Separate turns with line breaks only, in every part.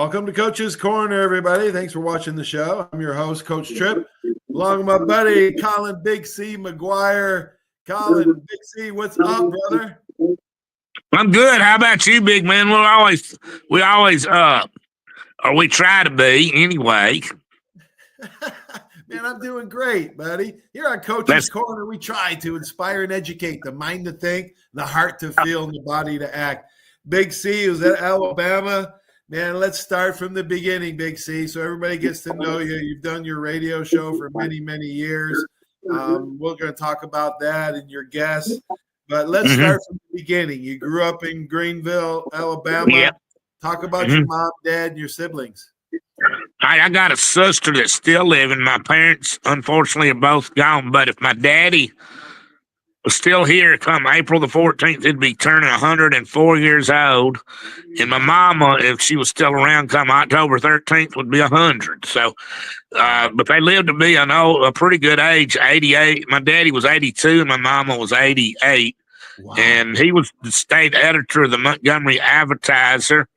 Welcome to Coach's Corner, everybody. Thanks for watching the show. I'm your host, Coach Tripp, along with my buddy, Collin Big C Mcguire. Collin Big C, what's up, brother?
I'm good. How about you, big man? We try to be anyway.
Man, I'm doing great, buddy. Here on Coach's Corner, we try to inspire and educate the mind to think, the heart to feel, and the body to act. Big C was at Alabama. Man, let's start from the beginning, Big C, so everybody gets to know you. You've done your radio show for many, many years. We're going to talk about that and your guests. But let's start from the beginning. You grew up in Greenville, Alabama.
Yep.
Talk about your mom, dad, and your siblings.
I got a sister that's still living. My parents, unfortunately, are both gone. But if my daddy was still here come April the 14th, he'd be turning 104 years old. And my mama, if she was still around come October 13th, would be 100. So, but they lived to be a pretty good age, 88. My daddy was 82 and my mama was 88. Wow. And he was the state editor of the Montgomery Advertiser.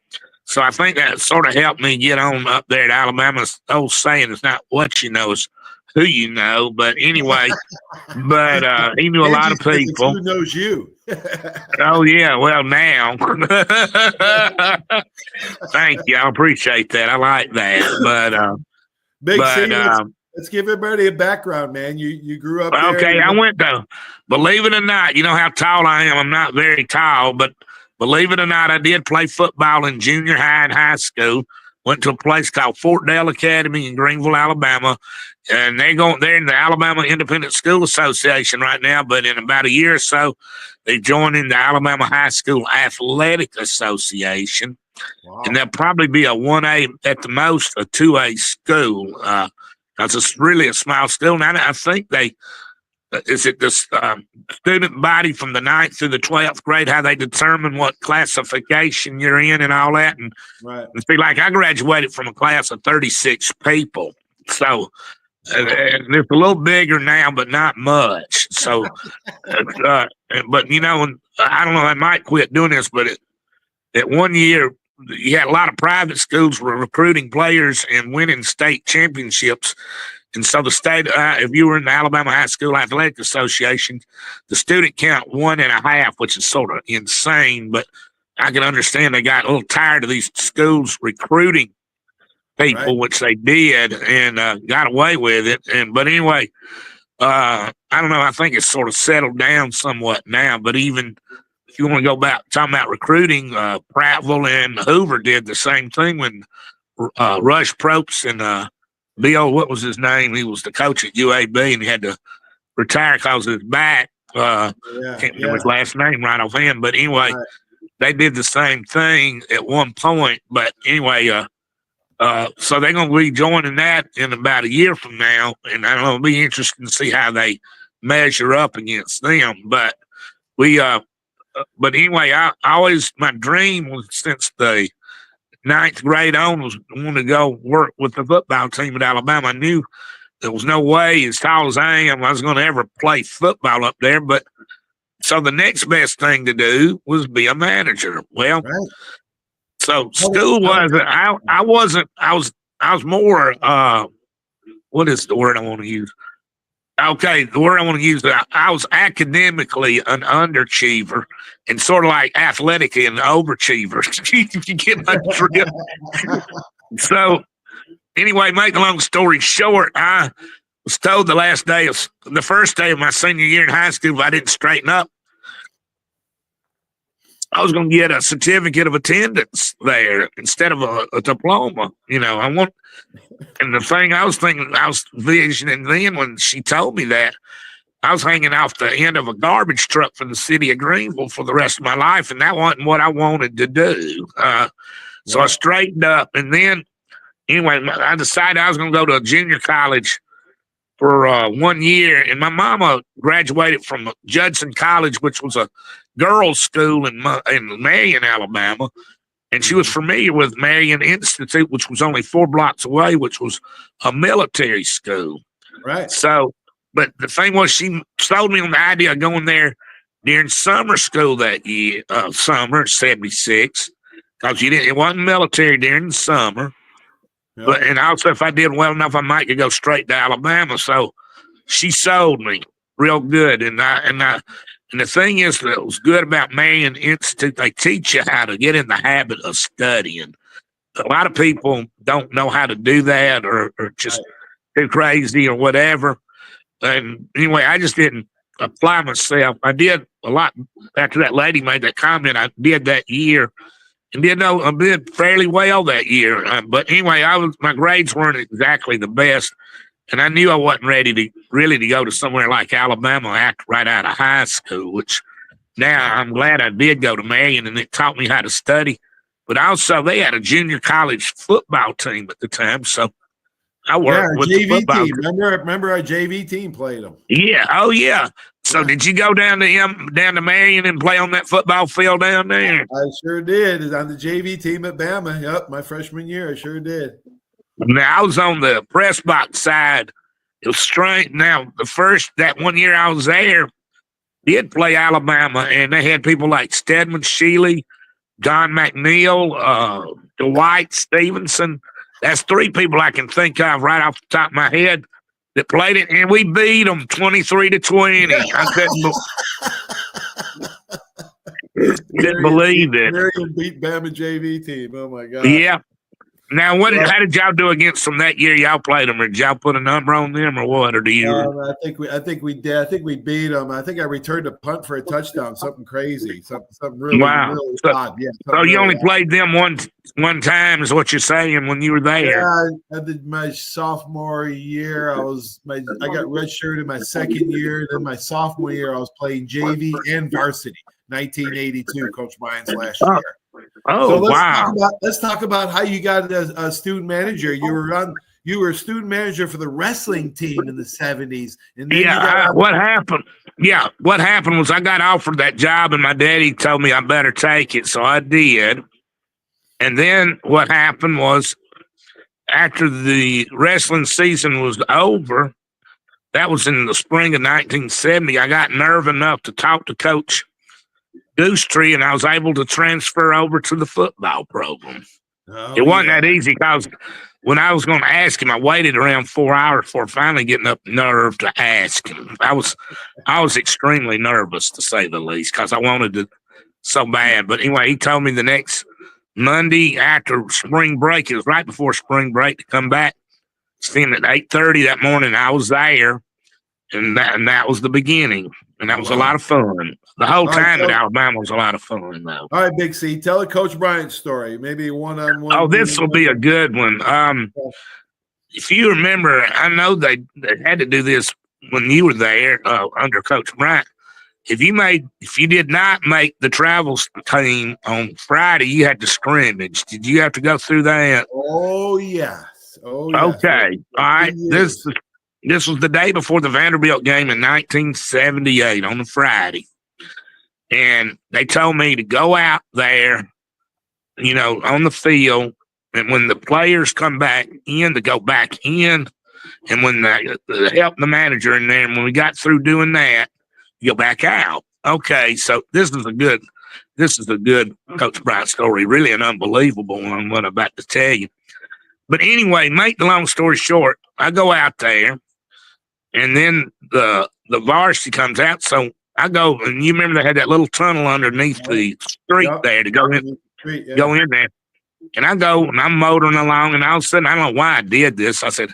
So I think that sort of helped me get on up there at Alabama's old saying, it's not what you know, it's who you know. But anyway, he knew a lot of people.
Who knows you?
Oh, yeah. Well, now. Thank you. I appreciate that. I like that.
Big C, let's give everybody a background, man. You grew up there.
Okay, I went to, believe it or not, you know how tall I am. I'm not very tall, but believe it or not, I did play football in junior high and high school. Went to a place called Fort Dale Academy in Greenville, Alabama. And they're in the Alabama Independent School Association right now. But in about a year or so, they joined in the Alabama High School Athletic Association. Wow. And they'll probably be a 1A, at the most, a 2A school. Because it's really a small school. Now, I think is it the student body from the 9th through the 12th grade, how they determine what classification you're in and all that? And it's be like I graduated from a class of 36 people. So and it's a little bigger now, but not much. So, but, you know, I don't know, I might quit doing this, but at 1 year, you had a lot of private schools were recruiting players and winning state championships. And so the state, if you were in the Alabama High School Athletic Association, the student count 1.5, which is sort of insane. But I can understand they got a little tired of these schools recruiting people, which they did, and got away with it. But anyway, I don't know. I think it's sort of settled down somewhat now. But even if you want to go back talking about recruiting, Prattville and Hoover did the same thing when Rush Propst and Bill, what was his name? He was the coach at UAB, and he had to retire because of his back. Can't remember his last name right offhand. But anyway, they did the same thing at one point. But anyway, so they're going to be joining that in about a year from now. And I don't know, it'll be interesting to see how they measure up against them. But but anyway, my dream was since the 9th grade on was wanting to go work with the football team at Alabama. I knew there was no way, as tall as I am, I was going to ever play football up there. But so the next best thing to do was be a manager. Well, so school wasn't. I was more. What is the word I want to use? Okay, the word I want to use, I was academically an underachiever and sort of like athletically an overachiever. If you get my drift. So anyway, make a long story short, I was told the first day of my senior year in high school, if I didn't straighten up, I was going to get a certificate of attendance there instead of a diploma. You know, and the thing I was thinking, I was visioning then when she told me that, I was hanging off the end of a garbage truck for the city of Greenville for the rest of my life, and that wasn't what I wanted to do. So I straightened up, and then, anyway, I decided I was going to go to a junior college for 1 year, and my mama graduated from Judson College, which was a girls' school in Marion, Alabama, and she was familiar with Marion Institute, which was only 4 blocks away, which was a military school.
Right.
So, but the thing was, she sold me on the idea of going there during summer school that year, summer, 76. because it wasn't military during the summer.
Yep.
But and also, if I did well enough, I might could go straight to Alabama. So she sold me real good, and the thing is that was good about Marion Institute. They teach you how to get in the habit of studying. A lot of people don't know how to do that, or just too crazy or whatever. And anyway, I just didn't apply myself. I did a lot after that lady made that comment. I did that year. And I did fairly well that year. But anyway, my grades weren't exactly the best, and I knew I wasn't ready to go to somewhere like Alabama right out of high school. Which now I'm glad I did go to Marion, and it taught me how to study. But also, they had a junior college football team at the time, so I worked with
JV
the football
team. Remember our JV team played them.
Yeah. Oh, yeah. So did you go down to Marion and play on that football field down there?
I sure did. It's on the JV team at Bama. Yep, my freshman year, I sure did.
Now I was on the press box side. It was strange. Now that 1 year I was there, did play Alabama, and they had people like Stedman Shealy, Don McNeil, Dwight Stevenson. That's three people I can think of right off the top of my head that played it, and we beat them 23-20. Couldn't believe it.
Marion beat Bama JV team. Oh my God.
Yeah. Now, how did y'all do against them that year? Y'all played them, or did y'all put a number on them, or what? Or do you?
I think we did. I think we beat them. I think I returned a punt for a touchdown. Something crazy. Something really, really odd. Yeah.
So you only played them one time, is what you're saying, when you were there?
Yeah, I did my sophomore year. I got redshirted my second year. Then my sophomore year, I was playing JV and varsity. 1982, Coach Bryant's last year.
Oh,
so
wow.
Let's talk about how you got a student manager. You were a student manager for the wrestling team in the 70s. And then
what happened? Yeah, what happened was I got offered that job, and my daddy told me I better take it, so I did. And then what happened was, after the wrestling season was over, that was in the spring of 1970, I got nerve enough to talk to Coach Goose Tree, and I was able to transfer over to the football program. It wasn't that easy, because when I was going to ask him, I waited around 4 hours before finally getting up nerve to ask him. I was extremely nervous, to say the least, because I wanted to so bad. But anyway, he told me the next Monday after spring break, it was right before spring break, to come back. Seeing at 8:30 that morning, I was there, and that was the beginning, and that was a lot of fun. The whole time at Alabama was a lot of fun, though.
All right, Big C, tell a Coach Bryant story, maybe one-on-one.
Oh, this will be a good one. If you remember, I know they had to do this when you were there under Coach Bryant. If you did not make the travels team on Friday, you had to scrimmage. Did you have to go through that?
Oh, yes. Oh, yes.
Okay. All right. This was the day before the Vanderbilt game in 1978 on a Friday. And they told me to go out there, on the field. And when the players come back in, to go back in. And when they help the manager in there, and when we got through doing that, you go back out. Okay, so this is a good Coach Bryant story, really an unbelievable one, what I'm about to tell you. But anyway, make the long story short, I go out there, and then the varsity comes out. So I go, and you remember they had that little tunnel underneath the street there to go in, go in there. And I go, and I'm motoring along, and all of a sudden, I don't know why I did this. I said,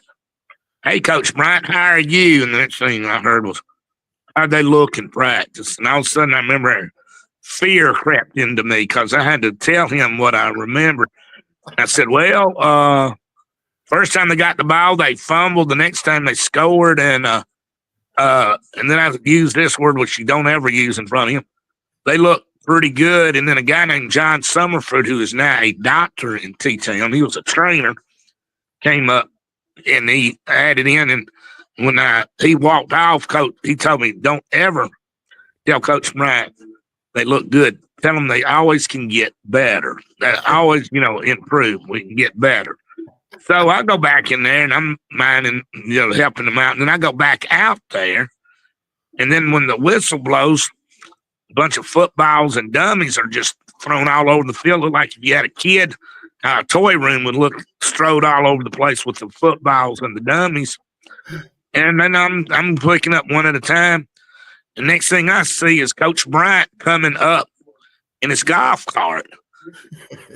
"Hey, Coach Bryant, how are you?" And the next thing I heard was, "How'd they look in practice?" And all of a sudden, I remember fear crept into me, because I had to tell him what I remember. I said, "Well, first time they got the ball, they fumbled. The next time they scored, and then I used this word, which you don't ever use in front of him. They looked pretty good." And then a guy named John Summerford, who is now a doctor in T-Town, he was a trainer, came up, and he added in. And when he walked off, Coach, he told me, "Don't ever tell Coach Bryant they look good. Tell them they always can get better. They always, improve. We can get better." So I go back in there, and I'm minding, helping them out. And then I go back out there. And then when the whistle blows, a bunch of footballs and dummies are just thrown all over the field. Looked like if you had a kid, toy room would look strode all over the place with the footballs and the dummies. And then I'm picking up one at a time. The next thing I see is Coach Bryant coming up in his golf cart,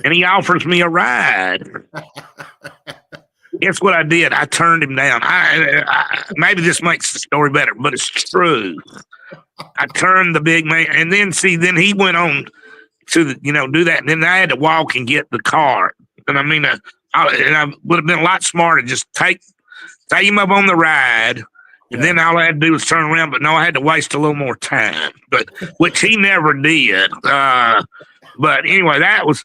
and he offers me a ride. Guess what I did? I turned him down. I maybe this makes the story better, but it's true. I turned the big man, and then he went on to do that, and then I had to walk and get the cart. And I mean, I would have been a lot smarter just take him up on the ride. And then all I had to do was turn around, but no, I had to waste a little more time, which he never did. But anyway, that was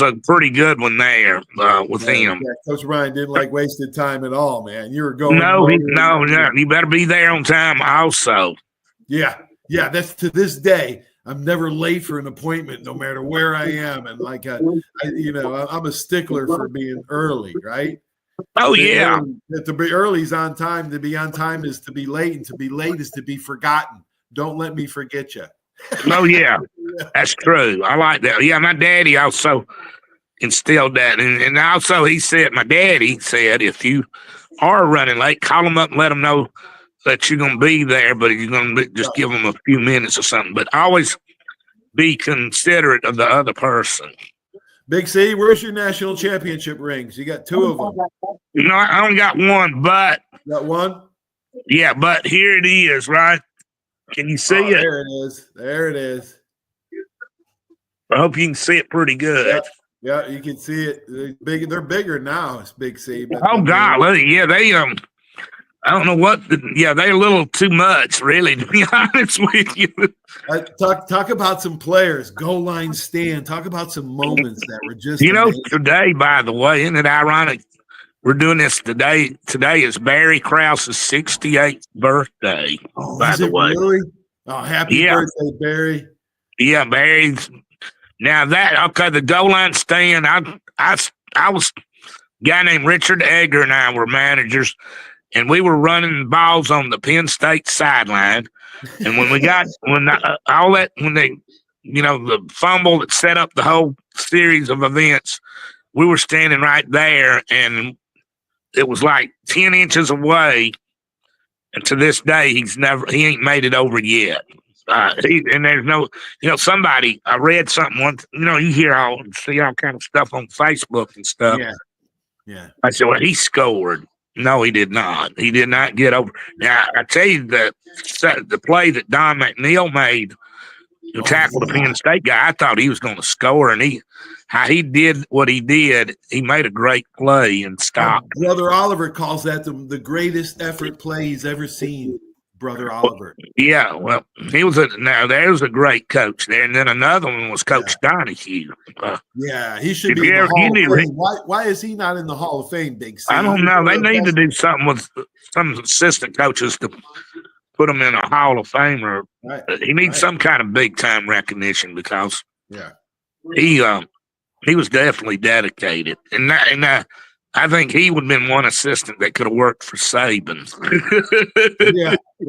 a pretty good one there with him.
Yeah, Coach Ryan didn't like wasted time at all, man. You were going.
No, you better be there on time also.
Yeah. That's to this day. I'm never late for an appointment, no matter where I am, and I'm a stickler for being early, right?
Oh, yeah.
To be early is on time. To be on time is to be late, and to be late is to be forgotten. Don't let me forget you.
Oh, yeah. That's true. I like that. Yeah, my daddy also instilled that. And also my daddy said, if you are running late, call them up and let them know that you're going to be there, but you're going to just give them a few minutes or something. But always be considerate of the other person.
Big C, where's your national championship rings? You got 2 of them.
No, I only got one, but.
Got one?
Yeah, but here it is, right? Can you see it?
There it is.
I hope you can see it pretty good.
Yeah, you can see it. They're bigger now, it's Big C.
Oh, God. Yeah, they I don't know what. They're a little too much, really, to be honest with you.
Talk about some players, goal line stand. Talk about some moments that were just.
Today, by the way, isn't it ironic? We're doing this today. Today is Barry Krause's 68th birthday.
Oh,
by the way,
really? Oh, happy birthday, Barry!
Yeah, Barry's. Now the goal line stand. I was a guy named Richard Egger and I were managers. And we were running balls on the Penn State sideline. And when the fumble that set up the whole series of events, we were standing right there, and it was like 10 inches away. And to this day, he ain't made it over yet. And there's no, somebody, I read something once, you see all kind of stuff on Facebook and stuff.
Yeah.
I said, well, he scored. No, he did not. He did not get over. Now, I tell you that the play that Don McNeil made to tackle the Penn State guy, I thought he was going to score, and how he did what he did, he made a great play and stopped.
Brother Oliver calls that the greatest effort play he's ever seen. Brother Oliver.
Yeah, well, there's a great coach there, and then another one was Coach Donahue.
He should be in the Hall of Fame. Why is he not in the Hall of Fame, Big C?
I don't know. They need to do something with some assistant coaches to put him in a Hall of Fame, or he needs some kind of big time recognition because he was definitely dedicated, and I think he would have been one assistant that could have worked for Saban.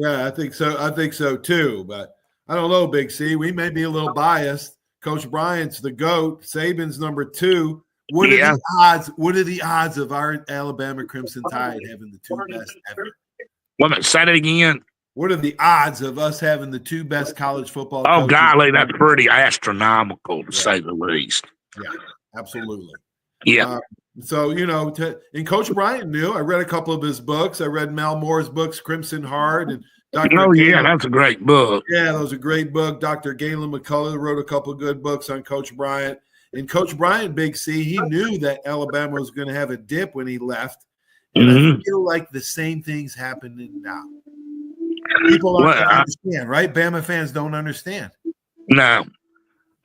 I think so. I think so too. But I don't know, Big C. We may be a little biased. Coach Bryant's the GOAT. Saban's number 2. What are the odds? What are the odds of our Alabama Crimson Tide having the 2 best ever?
Say that again.
What are the odds of us having the 2 best college football?
Oh, golly, that's pretty astronomical to say the least.
Yeah, absolutely.
Yeah.
So, and Coach Bryant knew. I read a couple of his books. I read Mal Moore's books, Crimson Heart, and Dr.
Oh, yeah, that's a great book.
Yeah, that was a great book. Dr. Galen McCullough wrote a couple of good books on Coach Bryant. And Coach Bryant, Big C, he knew that Alabama was going to have a dip when he left. And I feel like the same thing's happening now. People don't understand, right? Bama fans don't understand.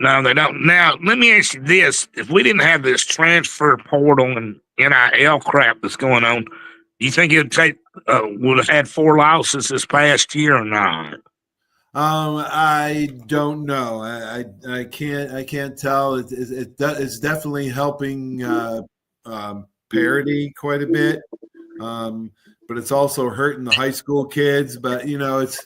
No, they don't. Now, let me ask you this. If we didn't have this transfer portal and NIL crap that's going on, do you think it would have had 4 losses this past year or not?
I don't know. I can't tell. It's definitely helping parity quite a bit. But it's also hurting the high school kids. But it's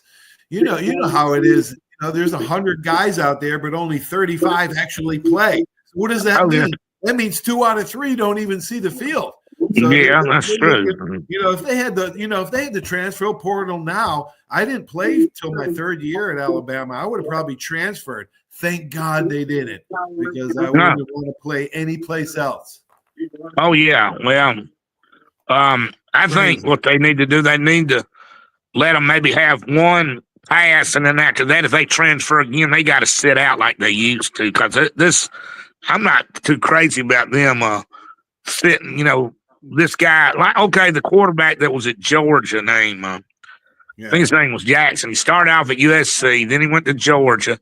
how it is. Now, there's 100 guys out there, but only 35 actually play. What does that mean?
Yeah.
That means 2 out of 3 don't even see the field. So
Yeah, that's true.
If they had the transfer portal now, I didn't play till my 3rd year at Alabama. I would have probably transferred. Thank God they didn't, because I wouldn't want to play any place else.
Oh yeah. Well, I think what they need to do, they need to let them maybe have one pass, and then after that, if they transfer again, they got to sit out like they used to. Because I'm not too crazy about them sitting. This guy, like, okay, the quarterback that was at Georgia, I think his name was Jackson. He started off at USC, then he went to Georgia,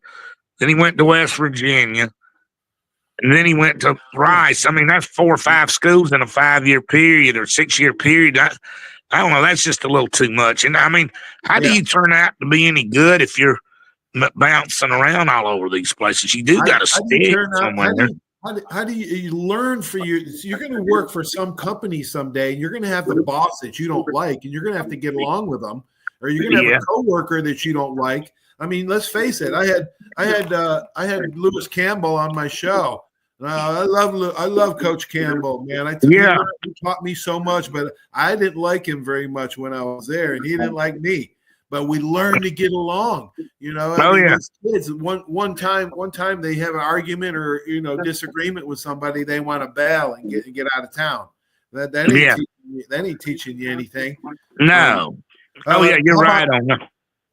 then he went to West Virginia, and then he went to Rice. I mean, that's 4 or 5 schools in a 5-year period or 6-year period. I don't know. That's just a little too much. And I mean, how do you turn out to be any good if you're bouncing around all over these places? You do got to stick somewhere.
How do you learn you're going to work for some company someday, and you're going to have the boss that you don't like, and you're going to have to get along with them, or you're going to have a coworker that you don't like. I mean, let's face it. I had Lewis Campbell on my show. I love Coach Campbell, man. He taught me so much, but I didn't like him very much when I was there, and he didn't like me. But we learned to get along, As kids, one time they have an argument or disagreement with somebody, they want to bail and get out of town. That ain't teaching you anything.
No. You're right on that.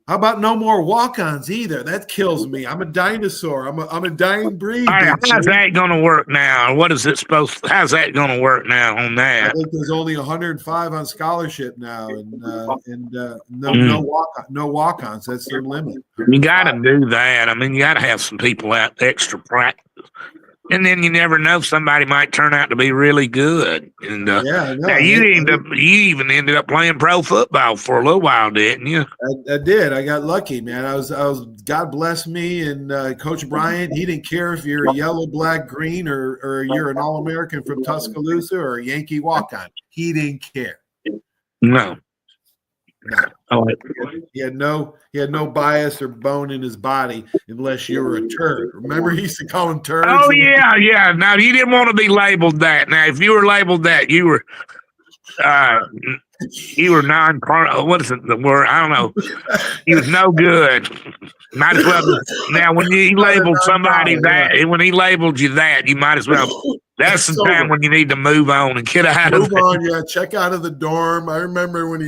How about no more walk-ons either? That kills me. I'm a dinosaur. I'm a dying breed.
All right, how's that going to work now? How's that going to work now on that?
I think there's only 105 on scholarship now, and no walk-ons. That's their limit.
You got to do that. I mean, you got to have some people out extra practice. And then you never know, somebody might turn out to be really good. And now you even ended up playing pro football for a little while, didn't you?
I did. I got lucky, man. I was God bless me, and Coach Bryant, he didn't care if you're a yellow, black, green, or you're an All-American from Tuscaloosa or a Yankee walk-on. He didn't care.
No. Oh,
he had no bias or bone in his body unless you were a turd. Remember, he used to call him turds.
Oh yeah. Now you didn't want to be labeled that. Now, if you were labeled that, you were non. What is it? The word? I don't know. He was no good. Might as well. Now, when he labeled somebody when he labeled you that, you might as well. That's the time when you need to move on and get out of
it. Check out of the dorm. I remember when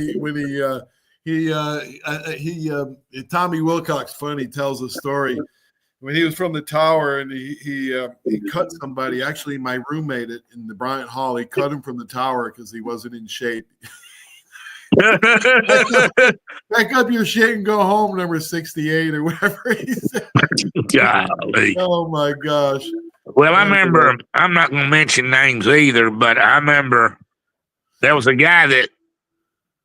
Tommy Wilcox, funny, tells a story when he was from the tower, and he cut somebody. Actually, my roommate in the Bryant Hall, he cut him from the tower because he wasn't in shape. Pack up your shit and go home, number 68 or whatever he said.
Golly.
Oh my gosh.
Well, I remember, I'm not going to mention names either, but I remember there was a guy that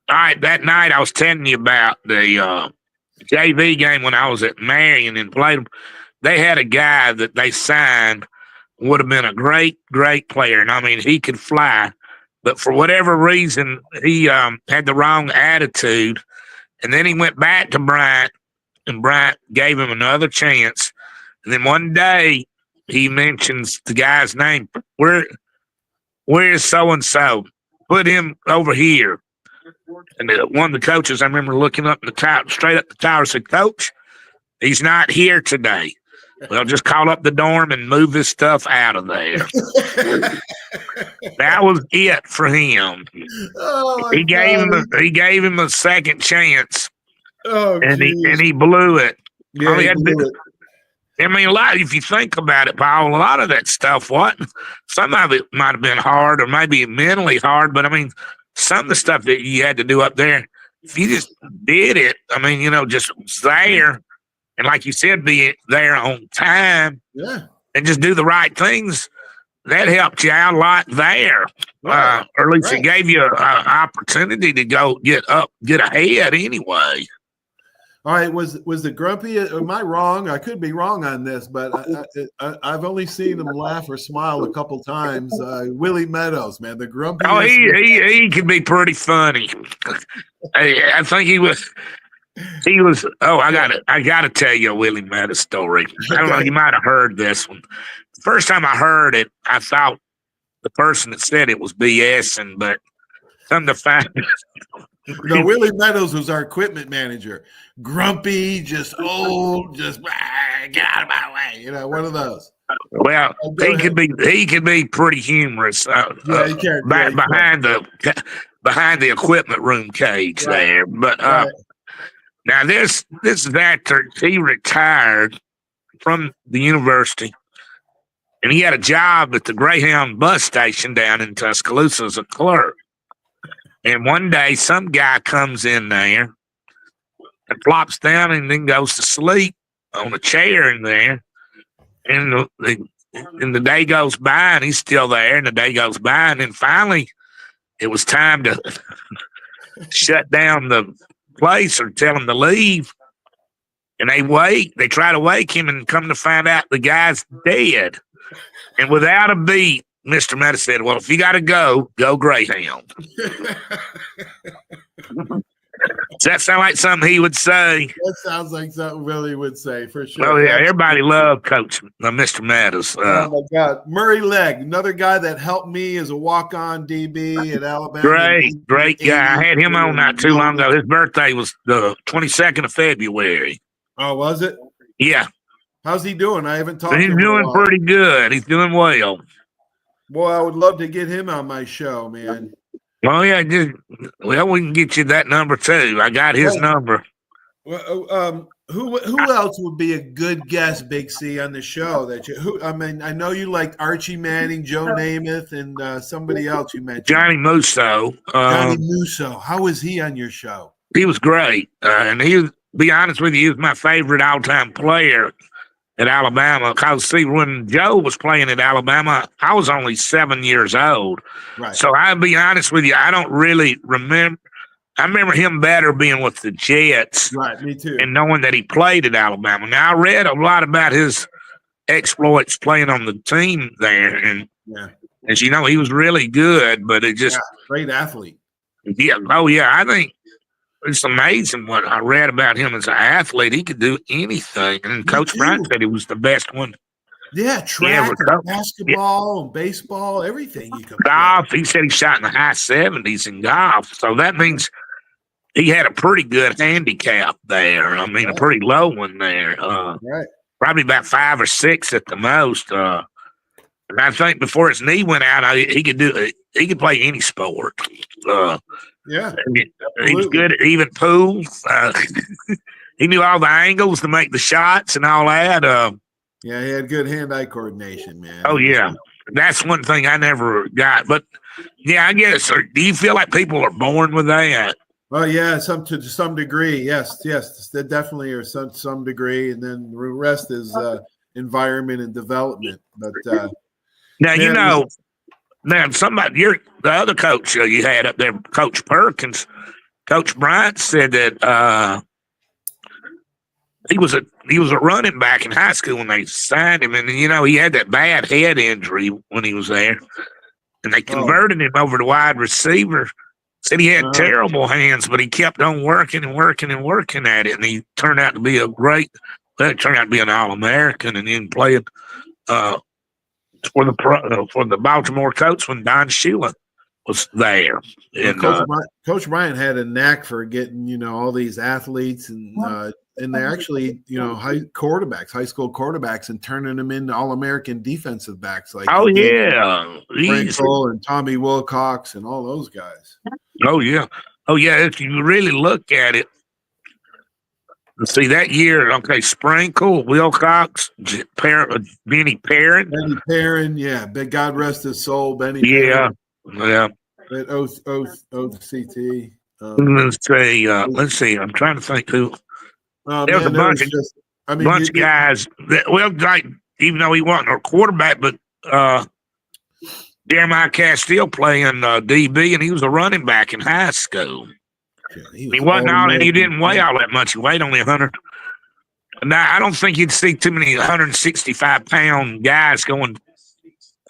that night I was telling you about the JV game when I was at Marion and played them. They had a guy that they signed, would have been a great, great player. And I mean, he could fly, but for whatever reason, he had the wrong attitude. And then he went back to Bryant, and Bryant gave him another chance. And then one day, he mentions the guy's name. Where's so-and-so? Put him over here. And one of the coaches, I remember looking up in the tower, straight up the tower, said, "Coach, he's not here today. Well, just call up the dorm and move his stuff out of there." That was it for him.
Oh,
he gave him a second chance.
Oh,
and he blew it.
Yeah, he blew it.
I mean, if you think about it, Paul, a lot of that stuff, some of it might have been hard or maybe mentally hard, but I mean, some of the stuff that you had to do up there, if you just did it, I mean, just was there, and like you said, be there on time, and just do the right things, that helped you out a lot there. Right. Or at least it gave you an opportunity to go get ahead anyway.
All right, was the grumpy? Am I wrong? I could be wrong on this, but I've only seen him laugh or smile a couple times. Willie Meadows, man, the grumpy.
Oh, he could be pretty funny. I think he was. He was. Oh, I gotta tell you a Willie Maddie story. I don't know. You might have heard this one. The first time I heard it, I thought the person that said it was BSing, but come to find,
No, Willie Meadows was our equipment manager. Grumpy, just old, just get out of my way. You know, one of those.
well, he could be pretty humorous.
Yeah, he can.
Behind the equipment room cage there, but now this is after he retired from the university, and he had a job at the Greyhound bus station down in Tuscaloosa as a clerk. And one day, some guy comes in there and flops down and then goes to sleep on a chair in there. And the day goes by, and he's still there. And the day goes by, and then finally, it was time to shut down the place or tell him to leave. And they try to wake him, and come to find out the guy's dead. And without a beat, Mr. Meta said, "Well, if you got to go Greyhound." Does that sound like something he would say?
That sounds like something Willie would say, for sure.
Oh, yeah. Everybody loved Coach Mr. Meadows.
Oh, my God. Murray Legg, another guy that helped me as a walk-on DB at Alabama.
Great guy. I had him on not too long ago. His birthday was the 22nd of February.
Oh, was it?
Yeah.
How's he doing? I haven't talked to him.
He's doing pretty good. He's doing well.
Boy, I would love to get him on my show, man.
Oh, yeah. We can get you that number, too. I got his number.
Well, who else would be a good guest, Big C, on the show? I know you like Archie Manning, Joe Namath, and somebody else you mentioned.
Johnny Musso.
Johnny Musso. How was he on your show?
He was great. And be honest with you, he was my favorite all-time player at Alabama. Because, see, when Joe was playing at Alabama, I was only 7 years old.
Right.
So I'll be honest with you, I don't really remember. I remember him better being with the Jets.
Right, me too.
And knowing that he played at Alabama. Now, I read a lot about his exploits playing on the team there. And as you know, he was really good, but it just.
Yeah, great athlete.
Yeah. Oh, yeah. I think it's amazing what I read about him as an athlete. He could do anything. And Coach Bryant said he was the best one.
Yeah, track, and basketball, and baseball, everything you could
golf. He said he shot in the high 70s in golf. So that means he had a pretty good handicap there. I mean, a pretty low one there. Probably about 5 or 6 at the most. And I think before his knee went out, he could play any sport. He was good at even pool. He knew all the angles to make the shots and all that.
Yeah, he had good hand-eye coordination, man.
Oh, yeah. That's one thing I never got. But, yeah, I guess. Do you feel like people are born with that?
Oh, yeah, to some degree. Yes, definitely, or some degree. And then the rest is environment and development. But
now, you know, the other coach you had up there, Coach Perkins, Coach Bryant said that he was a running back in high school when they signed him, and you know he had that bad head injury when he was there, and they converted him over to wide receiver. Said he had terrible hands, but he kept on working and working and working at it, and he turned out to be turned out to be an All-American, and then played for the Baltimore Colts when Don Shula was there. And
Coach Bryant had a knack for getting all these athletes and they're actually, high school quarterbacks, and turning them into All-American defensive backs like
Frank
Cole and Tommy Wilcox and all those guys.
Oh yeah. If you really look at it, see that year. Okay, Sprinkle, Wilcox, Benny Perrin.
Yeah, God rest his soul, Benny.
Yeah.
At OCT.
Let's see. I'm trying to think who. There was a bunch of guys that, even though he wasn't a quarterback, but Jeremiah Castile playing DB, and he was a running back in high school. He wasn't and he didn't weigh all that much. He weighed only 100. Now, I don't think you'd see too many 165-pound guys going to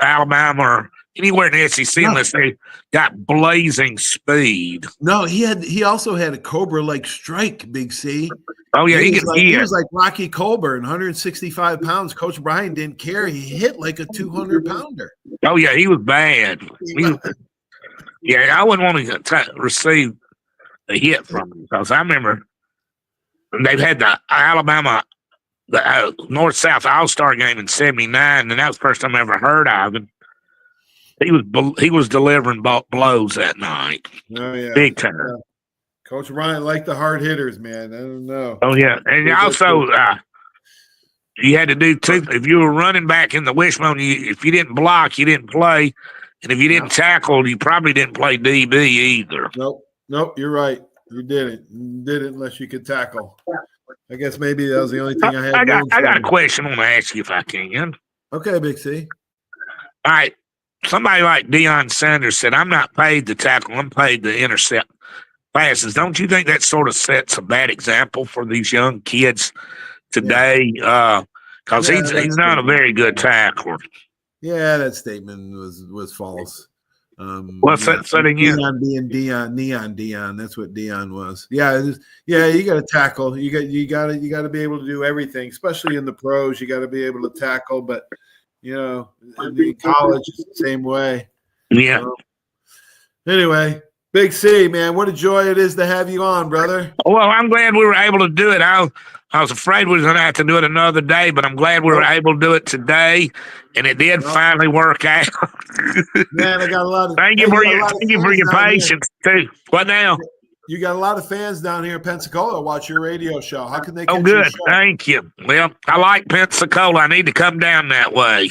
Alabama or anywhere in the SEC unless they got blazing speed.
No, he also had a Cobra-like strike, Big C.
Oh, yeah,
he was like Rocky Colburn, 165 pounds. Coach Brian didn't care. He hit like a 200-pounder.
Oh, yeah, he was bad. I wouldn't want to receive a hit from him because I remember they've had the Alabama North-South All-Star game in '79, and that was the first time I ever heard of him. He was delivering blows that night.
Oh, yeah.
Big time.
Yeah. Coach Ryan liked the hard hitters, man. I don't know.
Oh, yeah. And also, you had to do two. If you were running back in the wishbone, if you didn't block, you didn't play. And if you didn't tackle, you probably didn't play DB either.
Nope, you're right. You didn't. You didn't unless you could tackle. I guess maybe that was the only thing I had.
I got a question I want to ask you if I can.
Okay, Big C.
All right. Somebody like Deion Sanders said, I'm not paid to tackle, I'm paid to intercept passes. Don't you think that sort of sets a bad example for these young kids today? Because he's not a very good tackler.
Yeah, that statement was false.
What's that setting in?
Deion being Deion. That's what Deion was. Yeah, you got to tackle. You got to be able to do everything, especially in the pros. You got to be able to tackle, but in college it's the same way.
Yeah.
Anyway, Big C, man, what a joy it is to have you on, brother.
Well, I'm glad we were able to do it. I was afraid we were going to have to do it another day, but I'm glad we were able to do it today, and it did finally work out.
Man, I got a lot of
thank you for your patience too. What now?
You got a lot of fans down here in Pensacola watch your radio show. How can they catch
good.
Your show?
Thank you. Well, I like Pensacola. I need to come down that way.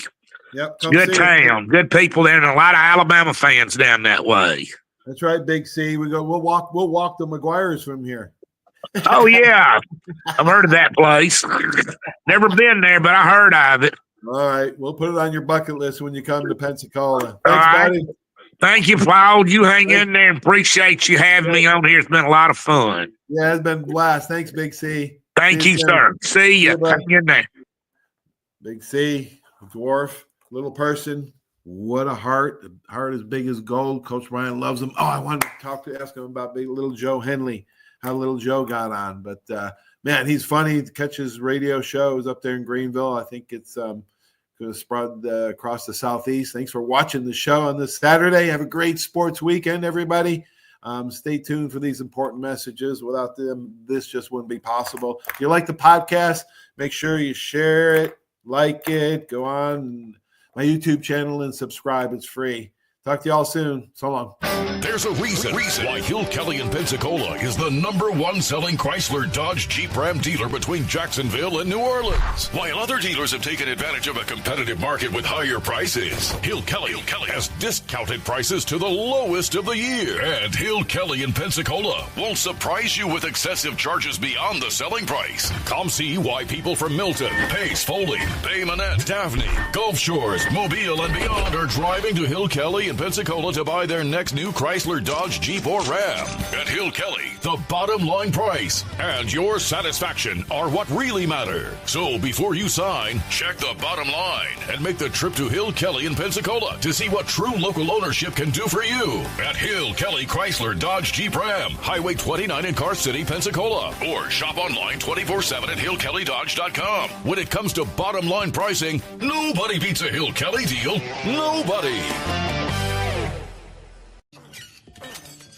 Yep.
Good town. Good people there, and a lot of Alabama fans down that way.
That's right, Big C. We'll walk the Mcguires from here.
Oh, yeah. I've heard of that place. Never been there, but I heard of it.
All right. We'll put it on your bucket list when you come to Pensacola. Thanks,
all right.
buddy.
Thank you, Paul. You hang in there and appreciate you having me on here. It's been a lot of fun.
Yeah, it's been a blast. Thanks, Big C.
Thank you, sir. See you. Hang in there.
Big C, dwarf, little person. What a heart. The heart as big as gold. Coach Ryan loves him. Oh, I wanted to ask him about big little Joe Henley, how little Joe got on. But, man, he's funny. He catches radio shows up there in Greenville. I think it's going to spread across the Southeast. Thanks for watching the show on this Saturday. Have a great sports weekend, everybody. Stay tuned for these important messages. Without them, this just wouldn't be possible. If you like the podcast, make sure you share it, like it, go on my YouTube channel and subscribe. It's free. Talk to y'all soon. So long.
There's a reason why Hill Kelly in Pensacola is the #1 selling Chrysler Dodge Jeep Ram dealer between Jacksonville and New Orleans. While other dealers have taken advantage of a competitive market with higher prices, Hill Kelly has discounted prices to the lowest of the year. And Hill Kelly in Pensacola won't surprise you with excessive charges beyond the selling price. Come see why people from Milton, Pace, Foley, Bay Minette, Daphne, Gulf Shores, Mobile, and beyond are driving to Hill Kelly in Pensacola to buy their next new Chrysler, Dodge, Jeep, or Ram. At Hill Kelly, the bottom line price and your satisfaction are what really matter. So before you sign, check the bottom line and make the trip to Hill Kelly in Pensacola to see what true local ownership can do for you. At Hill Kelly Chrysler, Dodge, Jeep, Ram, Highway 29 in Car City, Pensacola. Or shop online 24/7 at hillkellydodge.com. When it comes to bottom line pricing, nobody beats a Hill Kelly deal. Nobody.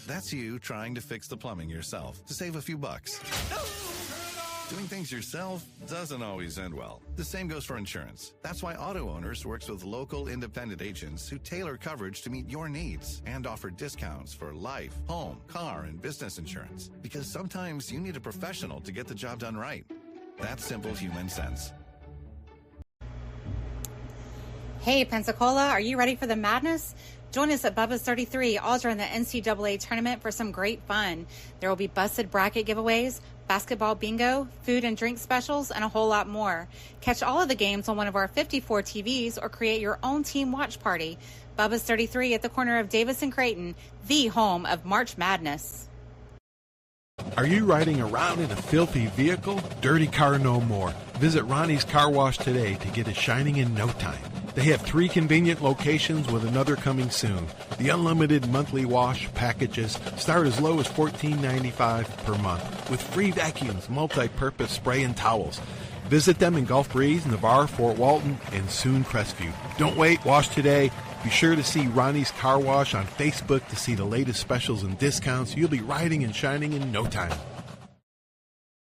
That's you trying to fix the plumbing yourself to save a few bucks. Doing things yourself doesn't always end well. The same goes for insurance. That's why Auto Owners works with local independent agents who tailor coverage to meet your needs and offer discounts for life, home, car, and business insurance. Because sometimes you need a professional to get the job done right. That's simple human sense.
Hey, Pensacola, are you ready for the madness? Join us at Bubba's 33 all during the NCAA tournament for some great fun. There will be busted bracket giveaways, basketball bingo, food and drink specials, and a whole lot more. Catch all of the games on one of our 54 TVs or create your own team watch party. Bubba's 33 at the corner of Davis and Creighton, the home of March Madness.
Are you riding around in a filthy vehicle? Dirty car no more. Visit Ronnie's Car Wash today to get it shining in no time. They have 3 convenient locations with another coming soon. The unlimited monthly wash packages start as low as $14.95 per month with free vacuums, multi-purpose spray and towels. Visit them in Gulf Breeze, Navarre, Fort Walton, and soon Crestview. Don't wait, wash today. Be sure to see Ronnie's Car Wash on Facebook to see the latest specials and discounts. You'll be riding and shining in no time.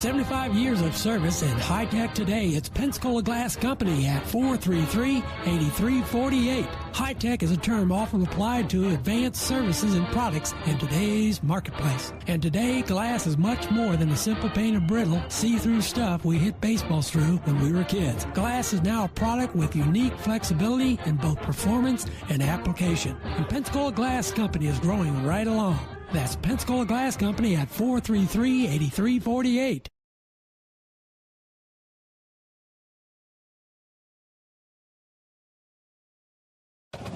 75 years of service in high-tech today. It's Pensacola Glass Company at 433-8348. High-tech is a term often applied to advanced services and products in today's marketplace. And today, glass is much more than a simple pane of brittle, see-through stuff we hit baseballs through when we were kids. Glass is now a product with unique flexibility in both performance and application. And Pensacola Glass Company is growing right along. That's Pensacola Glass Company at 433-8348.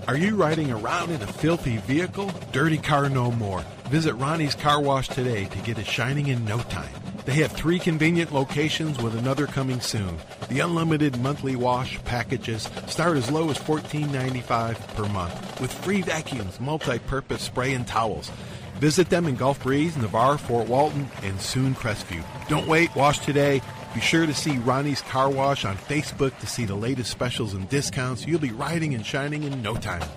Are you riding around in a filthy vehicle? Dirty car no more. Visit Ronnie's Car Wash today to get it shining in no time. They have 3 convenient locations with another coming soon. The unlimited monthly wash packages start as low as $14.95 per month with free vacuums, multi-purpose spray and towels. Visit them in Gulf Breeze, Navarre, Fort Walton, and soon Crestview. Don't wait, wash today. Be sure to see Ronnie's Car Wash on Facebook to see the latest specials and discounts. You'll be riding and shining in no time.